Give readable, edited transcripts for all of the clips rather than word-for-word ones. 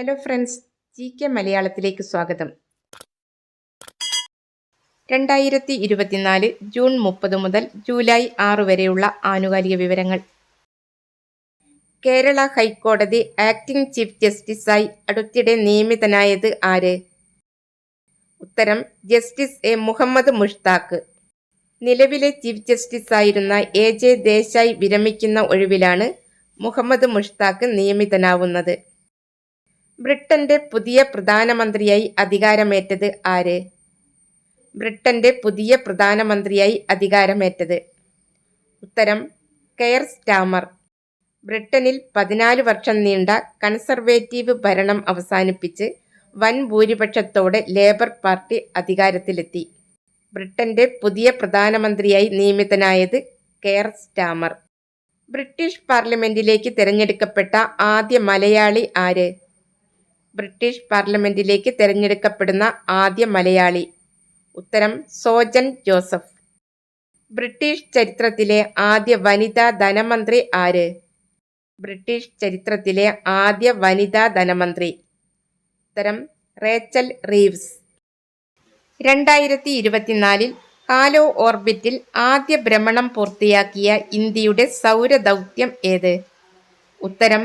Hello friends, GK മലയാളത്തിലേക്ക് സ്വാഗതം. 2024 June 30 മുതൽ ജൂലൈ 6 വരെയുള്ള ആനുകാലിക വിവരങ്ങൾ. കേരള ഹൈക്കോടതി ആക്ടിംഗ് ചീഫ് ജസ്റ്റിസായി അടുത്തിടെ നിയമിതനായത് ആര്? ഉത്തരം ജസ്റ്റിസ് എ മുഹമ്മദ് മുഷ്താഖ്. നിലവിലെ ചീഫ് ജസ്റ്റിസായിരുന്ന AJ ദേശായി വിരമിക്കുന്ന ഒഴിവിലാണ് മുഹമ്മദ് മുഷ്താഖ് നിയമിതനാവുന്നത്. ബ്രിട്ടന്റെ പുതിയ പ്രധാനമന്ത്രിയായി അധികാരമേറ്റത് ആര്? ബ്രിട്ടന്റെ പുതിയ പ്രധാനമന്ത്രിയായി അധികാരമേറ്റത് ഉത്തരം കെയർ സ്റ്റാമർ. ബ്രിട്ടനിൽ 14 വർഷം നീണ്ട കൺസർവേറ്റീവ് ഭരണം അവസാനിപ്പിച്ച് വൻ ഭൂരിപക്ഷത്തോടെ ലേബർ പാർട്ടി അധികാരത്തിലെത്തി. ബ്രിട്ടന്റെ പുതിയ പ്രധാനമന്ത്രിയായി നിയമിതനായത് കെയർ സ്റ്റാമർ. ബ്രിട്ടീഷ് പാർലമെന്റിലേക്ക് തിരഞ്ഞെടുക്കപ്പെട്ട ആദ്യ മലയാളി ആര്? ബ്രിട്ടീഷ് പാർലമെന്റിലേക്ക് തിരഞ്ഞെടുക്കപ്പെടുന്ന ആദ്യ മലയാളി ഉത്തരം സോജൻ ജോസഫ്. ബ്രിട്ടീഷ് ചരിത്രത്തിലെ ആദ്യ വനിതാ ധനമന്ത്രി ആര്? ബ്രിട്ടീഷ് ചരിത്രത്തിലെ ആദ്യ വനിതാ ധനമന്ത്രി ഉത്തരം റേച്ചൽ റീവ്സ്. 2024 ഹാലോ ഓർബിറ്റിൽ ആദ്യ ഭ്രമണം പൂർത്തിയാക്കിയ ഇന്ത്യയുടെ സൗരദൗത്യം ഏത്? ഉത്തരം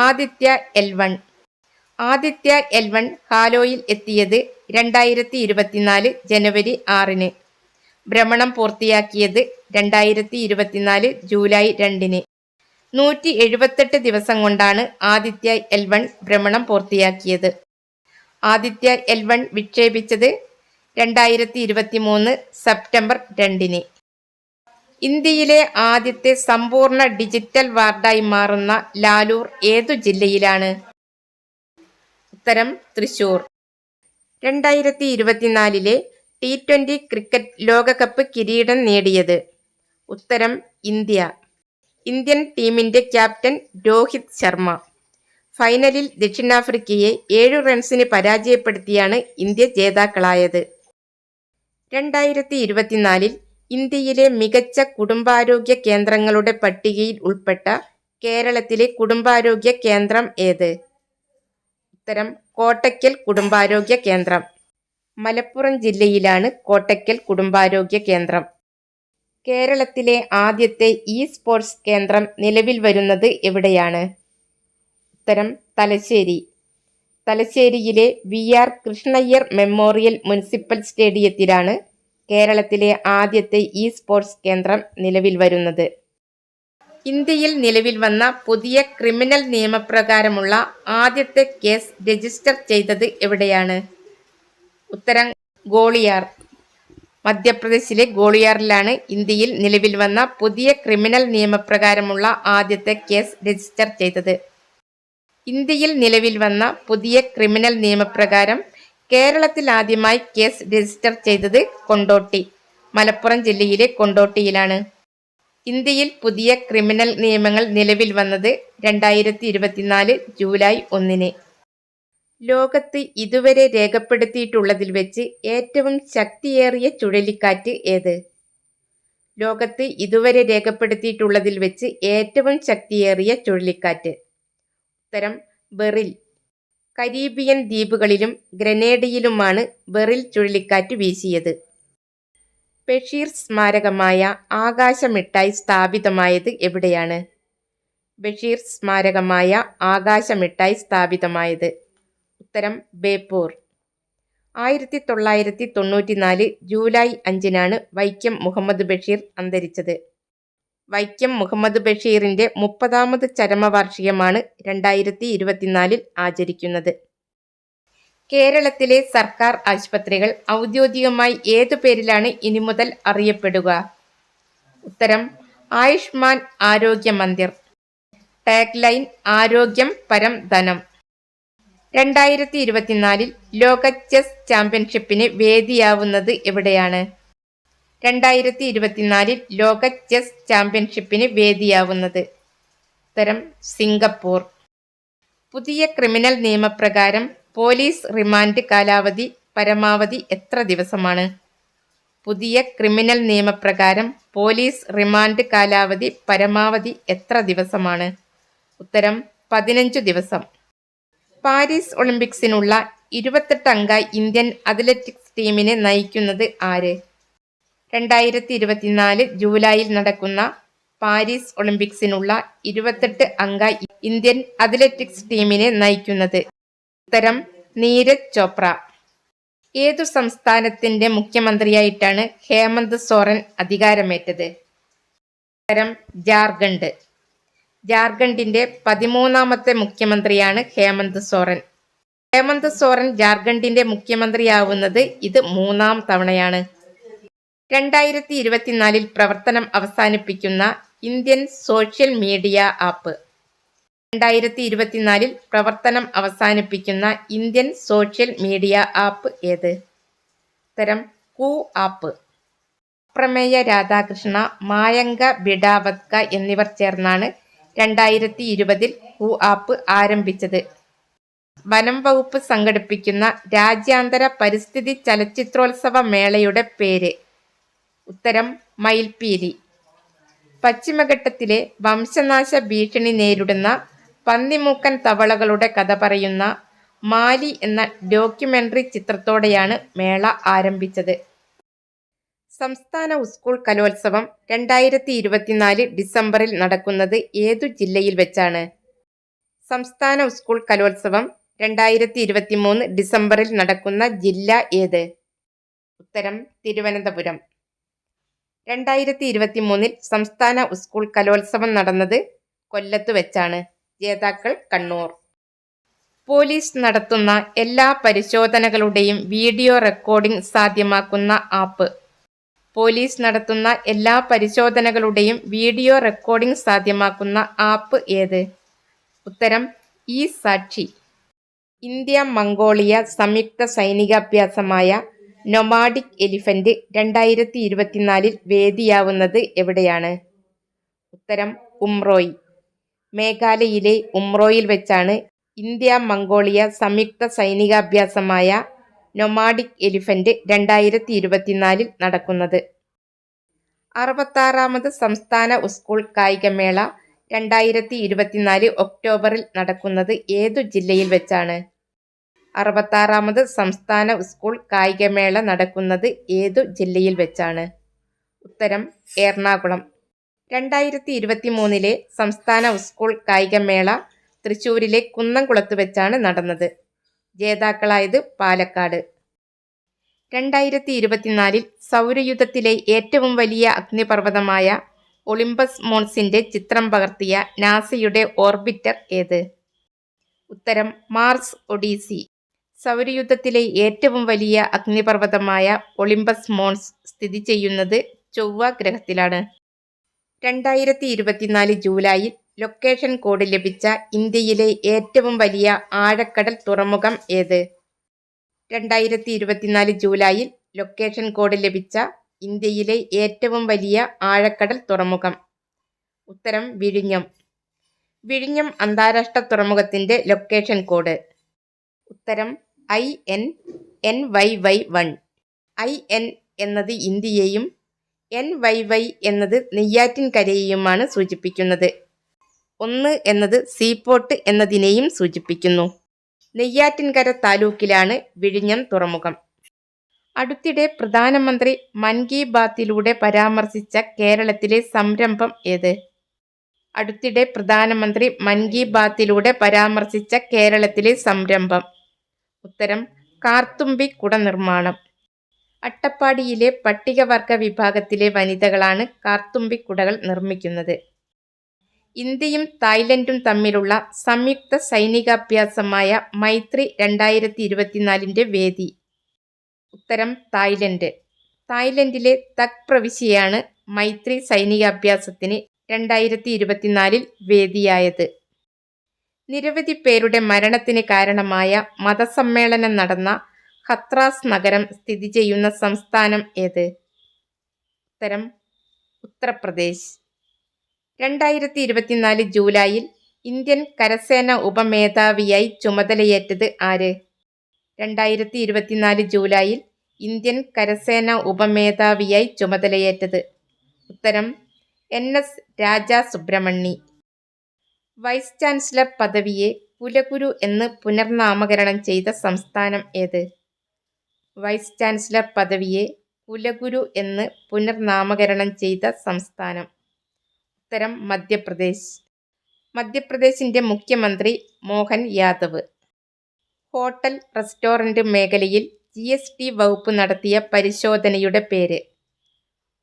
ആദിത്യ L1. ആദിത്യ L1 ഹാലോയിൽ എത്തിയത് 2024 ജനുവരി 6-ന്. ഭ്രമണം പൂർത്തിയാക്കിയത് 2024 ജൂലൈ 2-ന്. 178 ദിവസം കൊണ്ടാണ് ആദിത്യ L1 ഭ്രമണം പൂർത്തിയാക്കിയത്. ആദിത്യ L1 വിക്ഷേപിച്ചത് 2023 സെപ്റ്റംബർ 2-ന്. ഇന്ത്യയിലെ ആദ്യത്തെ സമ്പൂർണ്ണ ഡിജിറ്റൽ വാർഡായി മാറുന്ന ലാലൂർ ഏതു ജില്ലയിലാണ്? ഉത്തരം തൃശൂർ. 2024 T20 ക്രിക്കറ്റ് ലോകകപ്പ് കിരീടം നേടിയത്? ഉത്തരം ഇന്ത്യ. ഇന്ത്യൻ ടീമിന്റെ ക്യാപ്റ്റൻ രോഹിത് ശർമ്മ. ഫൈനലിൽ ദക്ഷിണാഫ്രിക്കയെ 7 റൺസിന് പരാജയപ്പെടുത്തിയാണ് ഇന്ത്യ ജേതാക്കളായത്. 2024 ഇന്ത്യയിലെ മികച്ച കുടുംബാരോഗ്യ കേന്ദ്രങ്ങളുടെ പട്ടികയിൽ ഉൾപ്പെട്ട കേരളത്തിലെ കുടുംബാരോഗ്യ കേന്ദ്രം ഏത്? ഉത്തരം കോട്ടയ്ക്കൽ കുടുംബാരോഗ്യ കേന്ദ്രം. മലപ്പുറം ജില്ലയിലാണ് കോട്ടയ്ക്കൽ കുടുംബാരോഗ്യ കേന്ദ്രം. കേരളത്തിലെ ആദ്യത്തെ സ്പോർട്സ് കേന്ദ്രം നിലവിൽ വരുന്നത് എവിടെയാണ്? ഉത്തരം തലശ്ശേരി. തലശ്ശേരിയിലെ VR കൃഷ്ണയ്യർ മെമ്മോറിയൽ മുനിസിപ്പൽ സ്റ്റേഡിയത്തിലാണ് കേരളത്തിലെ ആദ്യത്തെ സ്പോർട്സ് കേന്ദ്രം നിലവിൽ വരുന്നത്. ഇന്ത്യയിൽ നിലവിൽ വന്ന പുതിയ ക്രിമിനൽ നിയമപ്രകാരമുള്ള ആദ്യത്തെ കേസ് രജിസ്റ്റർ ചെയ്തത് എവിടെയാണ്? ഉത്തരം ഗോളിയാർ. മധ്യപ്രദേശിലെ ഗോളിയാറിലാണ് ഇന്ത്യയിൽ നിലവിൽ വന്ന പുതിയ ക്രിമിനൽ നിയമപ്രകാരമുള്ള ആദ്യത്തെ കേസ് രജിസ്റ്റർ ചെയ്തത്. ഇന്ത്യയിൽ നിലവിൽ വന്ന പുതിയ ക്രിമിനൽ നിയമപ്രകാരം കേരളത്തിൽ ആദ്യമായി കേസ് രജിസ്റ്റർ ചെയ്തത് കൊണ്ടോട്ടി, മലപ്പുറം ജില്ലയിലെ കൊണ്ടോട്ടിയിലാണ്. ഇന്ത്യയിൽ പുതിയ ക്രിമിനൽ നിയമങ്ങൾ നിലവിൽ വന്നത് 2024 ജൂലൈ 1-ന്. ലോകത്ത് ഇതുവരെ രേഖപ്പെടുത്തിയിട്ടുള്ളതിൽ വെച്ച് ഏറ്റവും ശക്തിയേറിയ ചുഴലിക്കാറ്റ് ഏത്? ലോകത്ത് ഇതുവരെ രേഖപ്പെടുത്തിയിട്ടുള്ളതിൽ വെച്ച് ഏറ്റവും ശക്തിയേറിയ ചുഴലിക്കാറ്റ് ഉത്തരം ബെറിൽ. കരീബിയൻ ദ്വീപുകളിലും ഗ്രനേഡയിലുമാണ് ബെറിൽ ചുഴലിക്കാറ്റ് വീശിയത്. ബഷീർ സ്മാരകമായ ആകാശമിഠായി സ്ഥാപിതമായത് എവിടെയാണ്? ബഷീർ സ്മാരകമായ ആകാശമിഠായി സ്ഥാപിതമായത് ഉത്തരം ബേപ്പൂർ. 1994 ജൂലൈ 5-നാണ് വൈക്കം മുഹമ്മദ് ബഷീർ അന്തരിച്ചത്. വൈക്കം മുഹമ്മദ് ബഷീറിന്റെ 30ാമത് ചരമവാർഷികമാണ് 2024 ആചരിക്കുന്നത്. കേരളത്തിലെ സർക്കാർ ആശുപത്രികൾ ഔദ്യോഗികമായി ഏതു പേരിലാണ് ഇനി മുതൽ അറിയപ്പെടുക? ഉത്തരം ആയുഷ്മാൻ ആരോഗ്യ മന്ദിർ. ടാഗ് ലൈൻ ആരോഗ്യം പരം ധനം. 2024 ലോക ചെസ് ചാമ്പ്യൻഷിപ്പിന് വേദിയാവുന്നത് എവിടെയാണ്? 2024 ലോക ചെസ് ചാമ്പ്യൻഷിപ്പിന് വേദിയാവുന്നത് ഉത്തരം സിംഗപ്പൂർ. പുതിയ ക്രിമിനൽ നിയമപ്രകാരം പോലീസ് റിമാൻഡ് കാലാവധി പരമാവധി എത്ര ദിവസമാണ്? പുതിയ ക്രിമിനൽ നിയമപ്രകാരം പോലീസ് റിമാൻഡ് കാലാവധി പരമാവധി എത്ര ദിവസമാണ്? ഉത്തരം 15 ദിവസം. പാരീസ് ഒളിമ്പിക്സിനുള്ള 28 അംഗ ഇന്ത്യൻ അത്ലറ്റിക്സ് ടീമിനെ നയിക്കുന്നത് ആര്? 2024 ജൂലൈയിൽ നടക്കുന്ന പാരീസ് ഒളിമ്പിക്സിനുള്ള 28 അംഗ ഇന്ത്യൻ അത്ലറ്റിക്സ് ടീമിനെ നയിക്കുന്നത്? ഉത്തരം നീരജ് ചോപ്ര. ഏതു സംസ്ഥാനത്തിന്റെ മുഖ്യമന്ത്രിയായിട്ടാണ് ഹേമന്ത് സോറൻ അധികാരമേറ്റത്? ഉത്തരം ജാർഖണ്ഡ്. ജാർഖണ്ഡിന്റെ 13ാമത്തെ മുഖ്യമന്ത്രിയാണ് ഹേമന്ത് സോറൻ. ഹേമന്ത് സോറൻ ജാർഖണ്ഡിന്റെ മുഖ്യമന്ത്രിയാവുന്നത് ഇത് 3ാം തവണയാണ്. 2024 പ്രവർത്തനം അവസാനിപ്പിക്കുന്ന ഇന്ത്യൻ സോഷ്യൽ മീഡിയ ആപ്പ്? 2024 പ്രവർത്തനം അവസാനിപ്പിക്കുന്ന ഇന്ത്യൻ സോഷ്യൽ മീഡിയ ആപ്പ് ഏത്? ഉത്തരം കൂ ആപ്പ്. പ്രമേയ രാധാകൃഷ്ണ, മായങ്ക ബിഡാവത്ക എന്നിവർ ചേർന്നാണ് 2020 കൂ ആപ്പ് ആരംഭിച്ചത്. വനം വകുപ്പ് സംഘടിപ്പിക്കുന്ന രാജ്യാന്തര പരിസ്ഥിതി ചലച്ചിത്രോത്സവ മേളയുടെ പേര്? ഉത്തരം മയിൽപീലി. പശ്ചിമഘട്ടത്തിലെ വംശനാശ ഭീഷണി നേരിടുന്ന പന്നിമൂക്കൻ തവളകളുടെ കഥ പറയുന്ന മാലി എന്ന ഡോക്യുമെന്ററി ചിത്രത്തോടെയാണ് മേള ആരംഭിച്ചത്. സംസ്ഥാന സ്കൂൾ കലോത്സവം 2024 ഡിസംബറിൽ നടക്കുന്നത് ഏതു ജില്ലയിൽ വെച്ചാണ്? സംസ്ഥാന സ്കൂൾ കലോത്സവം 2023 ഡിസംബറിൽ നടക്കുന്ന ജില്ല ഏത്? ഉത്തരം തിരുവനന്തപുരം. 2023 സംസ്ഥാന സ്കൂൾ കലോത്സവം നടന്നത് കൊല്ലത്ത് വെച്ചാണ്. ജേതാക്കൾ കണ്ണൂർ. പോലീസ് നടത്തുന്ന എല്ലാ പരിശോധനകളുടെയും വീഡിയോ റെക്കോർഡിംഗ് സാധ്യമാക്കുന്ന ആപ്പ്? പോലീസ് നടത്തുന്ന എല്ലാ പരിശോധനകളുടെയും വീഡിയോ റെക്കോർഡിംഗ് സാധ്യമാക്കുന്ന ആപ്പ് ഏത്? ഉത്തരം ഈ സാക്ഷി. ഇന്ത്യ മംഗോളിയ സംയുക്ത സൈനികാഭ്യാസമായ നൊമാഡിക് എലിഫന്റ് 2024 വേദിയാവുന്നത് എവിടെയാണ്? ഉത്തരം ഉംറോയ്. മേഘാലയയിലെ ഉംറോയിൽ വെച്ചാണ് ഇന്ത്യ മംഗോളിയ സംയുക്ത സൈനികാഭ്യാസമായ നൊമാഡിക് എലിഫന്റ് 2024 നടക്കുന്നത്. 66ാമത് സംസ്ഥാന സ്കൂൾ കായികമേള 2024 ഒക്ടോബറിൽ നടക്കുന്നത് ഏതു ജില്ലയിൽ വെച്ചാണ്? 66ാമത് സംസ്ഥാന സ്കൂൾ കായികമേള നടക്കുന്നത് ഏതു ജില്ലയിൽ വെച്ചാണ്? ഉത്തരം എറണാകുളം. 2023 സംസ്ഥാന സ്കൂൾ കായികമേള തൃശ്ശൂരിലെ കുന്നംകുളത്ത് വെച്ചാണ് നടന്നത്. ജേതാക്കളായത് പാലക്കാട്. 2024 സൗരയൂഥത്തിലെ ഏറ്റവും വലിയ അഗ്നിപർവ്വതമായ ഒളിമ്പസ് മോൺസിന്റെ ചിത്രം പകർത്തിയ നാസയുടെ ഓർബിറ്റർ ഏത്? ഉത്തരം മാർസ് ഒഡീസി. സൗരയൂഥത്തിലെ ഏറ്റവും വലിയ അഗ്നിപർവ്വതമായ ഒളിമ്പസ് മോൺസ് സ്ഥിതി ചെയ്യുന്നത് ചൊവ്വ ഗ്രഹത്തിലാണ്. 2024 ജൂലൈയിൽ ലൊക്കേഷൻ കോഡ് ലഭിച്ച ഇന്ത്യയിലെ ഏറ്റവും വലിയ ആഴക്കടൽ തുറമുഖം ഏത്? 2024 ജൂലൈയിൽ ലൊക്കേഷൻ കോഡ് ലഭിച്ച ഇന്ത്യയിലെ ഏറ്റവും വലിയ ആഴക്കടൽ തുറമുഖം? ഉത്തരം വിഴിഞ്ഞം. വിഴിഞ്ഞം അന്താരാഷ്ട്ര തുറമുഖത്തിന്റെ ലൊക്കേഷൻ കോഡ്? ഉത്തരം INNYY1. IN എന്നത് ഇന്ത്യയെയും NYY എന്നത് നെയ്യാറ്റിൻകരയെയുമാണ് സൂചിപ്പിക്കുന്നത്. 1 എന്നത് സീപോർട്ട് എന്നതിനെയും സൂചിപ്പിക്കുന്നു. നെയ്യാറ്റിൻകര താലൂക്കിലാണ് വിഴിഞ്ഞം തുറമുഖം. അടുത്തിടെ പ്രധാനമന്ത്രി മൻ കി ബാത്തിലൂടെ പരാമർശിച്ച കേരളത്തിലെ സംരംഭം ഏത്? അടുത്തിടെ പ്രധാനമന്ത്രി മൻ കി ബാത്തിലൂടെ പരാമർശിച്ച കേരളത്തിലെ സംരംഭം? ഉത്തരം കാർത്തുമ്പി കുട നിർമ്മാണം. അട്ടപ്പാടിയിലെ പട്ടികവർഗ വിഭാഗത്തിലെ വനിതകളാണ് കാർത്തുമ്പി കുടകൾ നിർമ്മിക്കുന്നത്. ഇന്ത്യയും തായ്ലൻഡും തമ്മിലുള്ള സംയുക്ത സൈനികാഭ്യാസമായ മൈത്രി 2024 വേദി? ഉത്തരം തായ്ലൻഡ്. തായ്ലൻഡിലെ തക് പ്രവിശ്യയാണ് മൈത്രി സൈനികാഭ്യാസത്തിന് 2024 വേദിയായത്. നിരവധി പേരുടെ മരണത്തിന് കാരണമായ മതസമ്മേളനം നടന്ന ഹത്രാസ് നഗരം സ്ഥിതി ചെയ്യുന്ന സംസ്ഥാനം ഏത്? ഉത്തരം ഉത്തർപ്രദേശ്. 2024 ജൂലൈയിൽ ഇന്ത്യൻ കരസേന ഉപമേധാവിയായി ചുമതലയേറ്റത് ആര്? 2024 ജൂലൈയിൽ ഇന്ത്യൻ കരസേന ഉപമേധാവിയായി ചുമതലയേറ്റത്? ഉത്തരം NS രാജ സുബ്രഹ്മണി. വൈസ് ചാൻസലർ പദവിയെ കുലഗുരു എന്ന് പുനർനാമകരണം ചെയ്ത സംസ്ഥാനം ഏത്? വൈസ് ചാൻസലർ പദവിയെ കുലഗുരു എന്ന് പുനർനാമകരണം ചെയ്ത സംസ്ഥാനം. ഉത്തരം മധ്യപ്രദേശ്. മധ്യപ്രദേശിന്റെ മുഖ്യമന്ത്രി മോഹൻ യാദവ്. ഹോട്ടൽ റെസ്റ്റോറന്റ് മേഖലയിൽ GST വകുപ്പ് നടത്തിയ പരിശോധനയുടെ പേര്.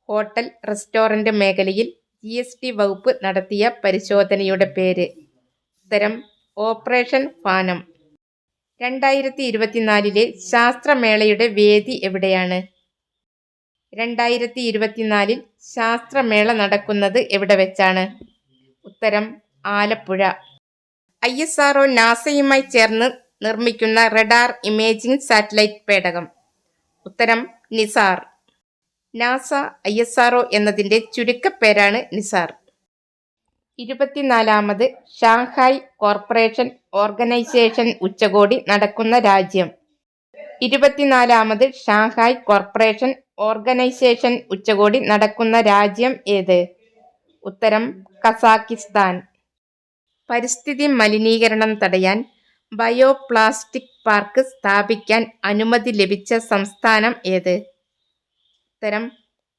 ഹോട്ടൽ റെസ്റ്റോറന്റ് മേഖലയിൽ GST വകുപ്പ് നടത്തിയ പരിശോധനയുടെ പേര്. ഉത്തരം ഓപ്പറേഷൻ ഫാനം. 2024 ശാസ്ത്രമേളയുടെ വേദി എവിടെയാണ്? 2024 ശാസ്ത്രമേള നടക്കുന്നത് എവിടെ വെച്ചാണ്? ഉത്തരം ആലപ്പുഴ. ISRO നാസയുമായി ചേർന്ന് നിർമ്മിക്കുന്ന റഡാർ ഇമേജിംഗ് സാറ്റലൈറ്റ് പേടകം. ഉത്തരം നിസാർ. നാസ ISRO എന്നതിന്റെ ചുരുക്കപ്പേരാണ് നിസാർ. 24ാമത് ഷാങ്ഹായ് കോർപ്പറേഷൻ ഓർഗനൈസേഷൻ ഉച്ചകോടി നടക്കുന്ന രാജ്യം. 24ാമത് ഷാങ്ഹായ് കോർപ്പറേഷൻ ഓർഗനൈസേഷൻ ഉച്ചകോടി നടക്കുന്ന രാജ്യം ഏത്? ഉത്തരം കസാക്കിസ്ഥാൻ. പരിസ്ഥിതി മലിനീകരണം തടയാൻ ബയോപ്ലാസ്റ്റിക് പാർക്ക് സ്ഥാപിക്കാൻ അനുമതി ലഭിച്ച സംസ്ഥാനം ഏത്? ഉത്തരം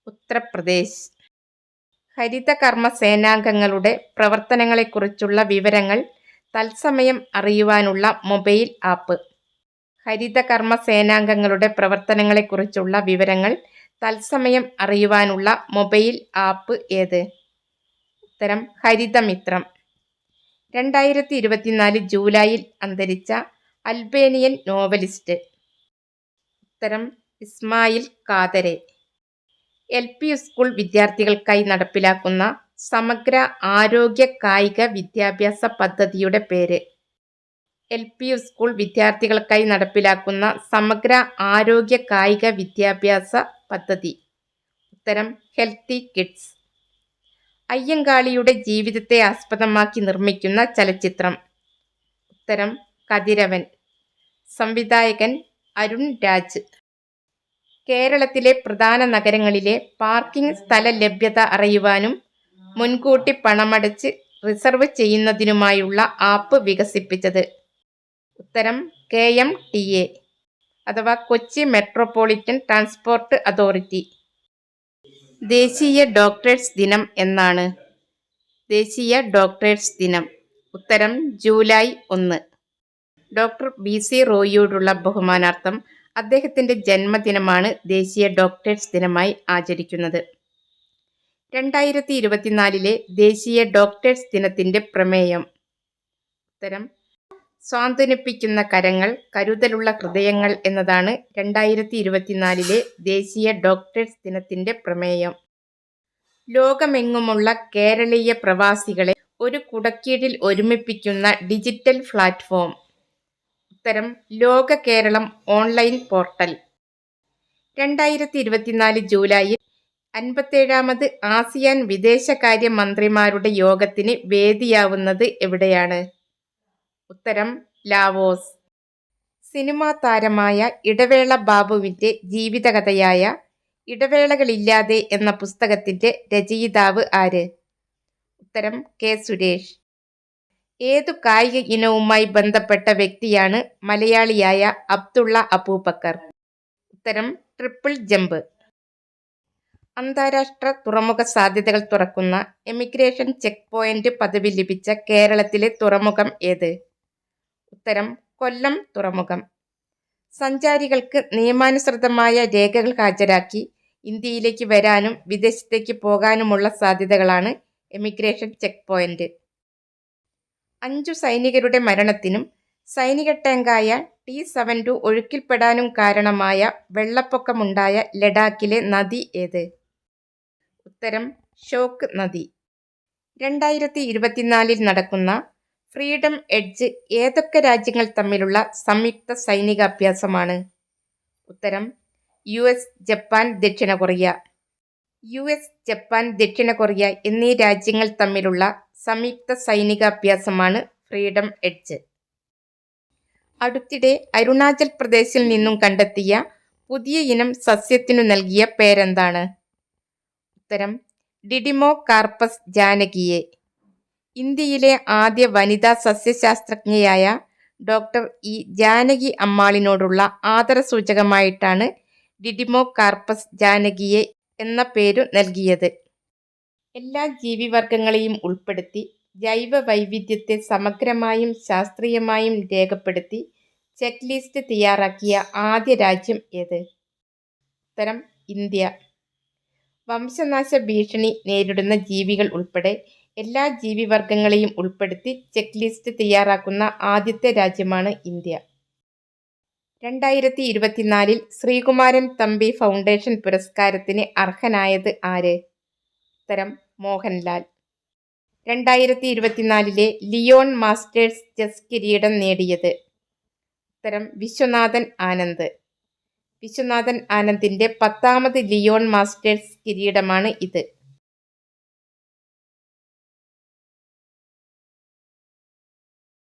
ഉത്തർപ്രദേശ്. ഹരിതകർമ്മ സേനാംഗങ്ങളുടെ പ്രവർത്തനങ്ങളെക്കുറിച്ചുള്ള വിവരങ്ങൾ തത്സമയം അറിയുവാനുള്ള മൊബൈൽ ആപ്പ്. ഹരിതകർമ്മ സേനാംഗങ്ങളുടെ പ്രവർത്തനങ്ങളെക്കുറിച്ചുള്ള വിവരങ്ങൾ തത്സമയം അറിയുവാനുള്ള മൊബൈൽ ആപ്പ് ഏത്? ഉത്തരം ഹരിതമിത്രം. 2024 ജൂലൈയിൽ അന്തരിച്ച അൽബേനിയൻ നോവലിസ്റ്റ്. ഉത്തരം ഇസ്മായിൽ കാതരെ. LP സ്കൂൾ വിദ്യാർത്ഥികൾക്കായി നടപ്പിലാക്കുന്ന സമഗ്ര ആരോഗ്യ കായിക വിദ്യാഭ്യാസ പദ്ധതിയുടെ പേര്. LP സ്കൂൾ വിദ്യാർത്ഥികൾക്കായി നടപ്പിലാക്കുന്ന സമഗ്ര ആരോഗ്യ കായിക വിദ്യാഭ്യാസ പദ്ധതി. ഉത്തരം ഹെൽത്തി കിഡ്സ്. അയ്യങ്കാളിയുടെ ജീവിതത്തെ ആസ്പദമാക്കി നിർമ്മിക്കുന്ന ചലച്ചിത്രം. ഉത്തരം കതിരവൻ. സംവിധായകൻ അരുൺ രാജ്. കേരളത്തിലെ പ്രധാന നഗരങ്ങളിലെ പാർക്കിംഗ് സ്ഥല ലഭ്യത അറിയുവാനും മുൻകൂട്ടി പണമടച്ച് റിസർവ് ചെയ്യുന്നതിനുമായുള്ള ആപ്പ് വികസിപ്പിച്ചത്. ഉത്തരം KMTA അഥവാ കൊച്ചി മെട്രോപൊളിറ്റൻ ട്രാൻസ്പോർട്ട് അതോറിറ്റി. ദേശീയ ഡോക്ടേഴ്സ് ദിനം എന്നാണ്? ദേശീയ ഡോക്ടേഴ്സ് ദിനം. ഉത്തരം ജൂലൈ 1. ഡോക്ടർ BC റോയിയോടുള്ള ബഹുമാനാർത്ഥം അദ്ദേഹത്തിന്റെ ജന്മദിനമാണ് ദേശീയ ഡോക്ടേഴ്സ് ദിനമായി ആചരിക്കുന്നത്. 2024 ദേശീയ ഡോക്ടേഴ്സ് ദിനത്തിന്റെ പ്രമേയം. ഉത്തരം സ്വാന്തനിപ്പിക്കുന്ന കരങ്ങൾ, കരുതലുള്ള ഹൃദയങ്ങൾ എന്നതാണ് 2024 ദേശീയ ഡോക്ടേഴ്സ് ദിനത്തിന്റെ പ്രമേയം. ലോകമെങ്ങുമുള്ള കേരളീയ പ്രവാസികളെ ഒരു കുടക്കീഴിൽ ഒരുമിപ്പിക്കുന്ന ഡിജിറ്റൽ പ്ലാറ്റ്ഫോം. ഉത്തരം ലോക കേരളം ഓൺലൈൻ പോർട്ടൽ. 2024 ജൂലൈയിൽ 57ാമത് ആസിയാൻ വിദേശകാര്യ മന്ത്രിമാരുടെ യോഗത്തിന് വേദിയാവുന്നത് എവിടെയാണ്? ഉത്തരം ലാവോസ്. സിനിമാ താരമായ ഇടവേള ബാബുവിന്റെ ജീവിതകഥയായ ഇടവേളകളില്ലാതെ എന്ന പുസ്തകത്തിന്റെ രചയിതാവ് ആര്? ഉത്തരം K. സുരേഷ്. ഏതു കായിക ഇനവുമായി ബന്ധപ്പെട്ട വ്യക്തിയാണ് മലയാളിയായ അബ്ദുള്ള അബൂബക്കർ? ഉത്തരം ട്രിപ്പിൾ ജമ്പ്. അന്താരാഷ്ട്ര തുറമുഖ സാധ്യതകൾ തുറക്കുന്ന എമിഗ്രേഷൻ ചെക്ക് പോയിന്റ് പദവി ലഭിച്ച കേരളത്തിലെ തുറമുഖം ഏത്? ഉത്തരം കൊല്ലം തുറമുഖം. സഞ്ചാരികൾക്ക് നിയമാനുസൃതമായ രേഖകൾ ഹാജരാക്കി ഇന്ത്യയിലേക്ക് വരാനും വിദേശത്തേക്ക് പോകാനുമുള്ള സാധ്യതകളാണ് എമിഗ്രേഷൻ ചെക്ക് പോയിന്റ്. 5 സൈനികരുടെ മരണത്തിനും സൈനിക ടാങ്കായ T-72 ഒഴുക്കിൽപ്പെടാനും കാരണമായ വെള്ളപ്പൊക്കമുണ്ടായ ലഡാക്കിലെ നദി ഏത്? ഉത്തരം ഷോക്ക് നദി. 2024 നടക്കുന്ന ഫ്രീഡം എഡ്ജ് ഏതൊക്കെ രാജ്യങ്ങൾ തമ്മിലുള്ള സംയുക്ത സൈനിക അഭ്യാസമാണ്? ഉത്തരം US, ജപ്പാൻ, ദക്ഷിണ കൊറിയ. US, ജപ്പാൻ, ദക്ഷിണ കൊറിയ എന്നീ രാജ്യങ്ങൾ തമ്മിലുള്ള സംയുക്ത സൈനിക അഭ്യാസമാണ് ഫ്രീഡം എഡ്ജ്. അടുത്തിടെ അരുണാചൽ പ്രദേശിൽ നിന്നും കണ്ടെത്തിയ പുതിയ ഇനം സസ്യത്തിനു നൽകിയ പേരെന്താണ്? ഉത്തരം ഡിഡിമോ കാർപ്പസ് ജാനകിയെ. ഇന്ത്യയിലെ ആദ്യ വനിതാ സസ്യശാസ്ത്രജ്ഞയായ ഡോക്ടർ ഇ ജാനകി അമ്മാളിനോടുള്ള ആദരസൂചകമായിട്ടാണ് ഡിഡിമോകാർപ്പസ് ജാനകിയെ എന്ന പേരു നൽകിയത്. എല്ലാ ജീവിവർഗങ്ങളെയും ഉൾപ്പെടുത്തി ജൈവ വൈവിധ്യത്തെ സമഗ്രമായും ശാസ്ത്രീയമായും രേഖപ്പെടുത്തി ചെക്ക് ലിസ്റ്റ് തയ്യാറാക്കിയ ആദ്യ രാജ്യം ഏത്? ഉത്തരം ഇന്ത്യ. വംശനാശ ഭീഷണി നേരിടുന്ന ജീവികൾ ഉൾപ്പെടെ എല്ലാ ജീവിവർഗങ്ങളെയും ഉൾപ്പെടുത്തി ചെക്ക് ലിസ്റ്റ് തയ്യാറാക്കുന്ന ആദ്യത്തെ രാജ്യമാണ് ഇന്ത്യ. 2024 ശ്രീകുമാരൻ തമ്പി ഫൗണ്ടേഷൻ പുരസ്കാരത്തിന് അർഹനായത് ആര്? ഉത്തരം മോഹൻലാൽ. 2024 ലിയോൺ മാസ്റ്റേഴ്സ് ചെസ് കിരീടം നേടിയത്? ഉത്തരം വിശ്വനാഥൻ ആനന്ദ്. വിശ്വനാഥൻ ആനന്ദിന്റെ 10ാമത് ലിയോൺ മാസ്റ്റേഴ്സ് കിരീടമാണ് ഇത്.